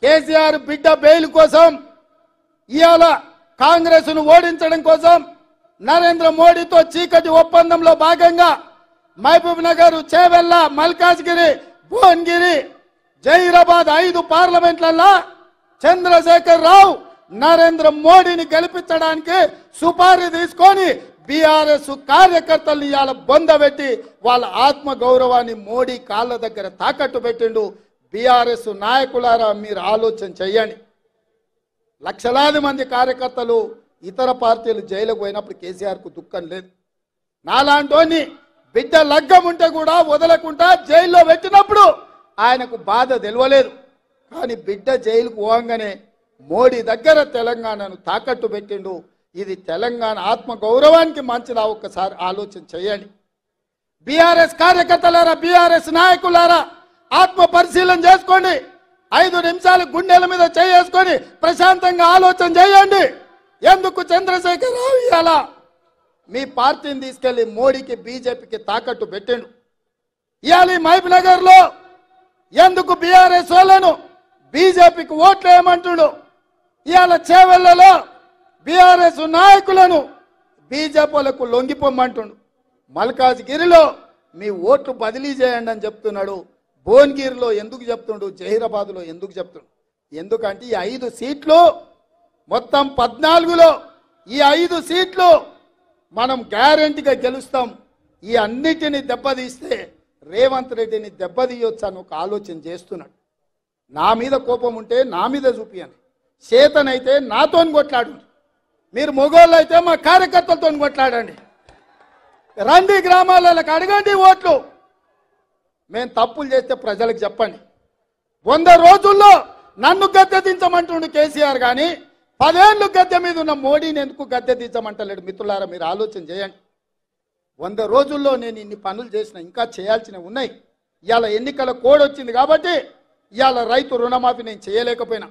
కేసీఆర్ బిడ్డ బెయిల్ కోసం ఇవాళ కాంగ్రెస్ ను ఓడించడం కోసం నరేంద్ర మోడీతో చీకటి ఒప్పందంలో భాగంగా మహబూబ్ నగర్, చేవెళ్ళ, మల్కాజ్గిరి, భువనగిరి, జహీరాబాద్ 5 పార్లమెంట్లలో చంద్రశేఖర్ రావు నరేంద్ర మోడీని గెలిపించడానికి సుపారీ తీసుకొని బీఆర్ఎస్ కార్యకర్తలు ఇవాళ బొందబెట్టి వాళ్ళ ఆత్మ గౌరవాన్ని మోడీ కాళ్ళ దగ్గర తాకట్టు పెట్టిండు. బీఆర్ఎస్ నాయకులారా మీరు ఆలోచన చెయ్యండి. లక్షలాది మంది కార్యకర్తలు ఇతర పార్టీలు జైలుకు పోయినప్పుడు కేసీఆర్కు దుఃఖం లేదు. నాలాంటోని బిడ్డ లగ్గం ఉంటే కూడా వదలకుండా జైల్లో పెట్టినప్పుడు ఆయనకు బాధ తెలియలేదు. కానీ బిడ్డ జైలుకు పోగానే మోడీ దగ్గర తెలంగాణను తాకట్టు పెట్టిండు. ఇది తెలంగాణ ఆత్మ గౌరవానికి మంచిదా? ఒక్కసారి ఆలోచన చేయండి. బీఆర్ఎస్ కార్యకర్తలారా, బీఆర్ఎస్ నాయకులారా, ఆత్మ పరిశీలన చేసుకోండి. 5 నిమిషాలు గుండెల మీద చేసుకొని ప్రశాంతంగా ఆలోచన చేయండి. ఎందుకు చంద్రశేఖర్ రావు ఇవాళ మీ పార్టీని తీసుకెళ్లి మోడీకి, బీజేపీకి తాకట్టు పెట్టిండు? ఇవాళ మహబూబ్ నగర్ లో ఎందుకు బీఆర్ఎస్ వాళ్ళను బీజేపీకి ఓట్లు వేయమంటుడు? ఇవాళ చేవెళ్లలో బీఆర్ఎస్ నాయకులను బీజేపీలకు లొంగిపోమంటుండు. మల్కాజ్గిరిలో మీ ఓట్లు బదిలీ చేయండి అని చెప్తున్నాడు. భువనగిరిలో ఎందుకు చెప్తుండు? జహీరాబాద్లో ఎందుకు చెప్తుండు? ఎందుకంటే ఈ 5 సీట్లు మొత్తం 14లో ఈ 5 సీట్లు మనం గ్యారెంటీగా గెలుస్తాం. ఈ అన్నిటిని దెబ్బతీస్తే రేవంత్ రెడ్డిని దెబ్బతీయొచ్చు అని ఒక ఆలోచన చేస్తున్నాడు. నా మీద కోపం ఉంటే నా మీద చూపియండి, చేతనైతే నాతో కొట్లాడు. మీరు మొగోళ్ళు అయితే మా కార్యకర్తలతో కొట్లాడండి. రండి గ్రామాలకు అడగండి ఓట్లు. మేము తప్పులు చేస్తే ప్రజలకు చెప్పండి. 100 రోజుల్లో నన్ను గద్దె దించమంటుండు కేసీఆర్, కానీ 10 ఏళ్ళు గద్దె మీద ఉన్న మోడీని ఎందుకు గద్దె దించమంటలేడు? మిత్రులారా మీరు ఆలోచన చేయండి. 100 రోజుల్లో నేను ఇన్ని పనులు చేసిన, ఇంకా చేయాల్సినవి ఉన్నాయి. ఇవాళ ఎన్నికల కోడ్ వచ్చింది కాబట్టి ఇవాళ రైతు రుణమాఫీ నేను చేయలేకపోయినా.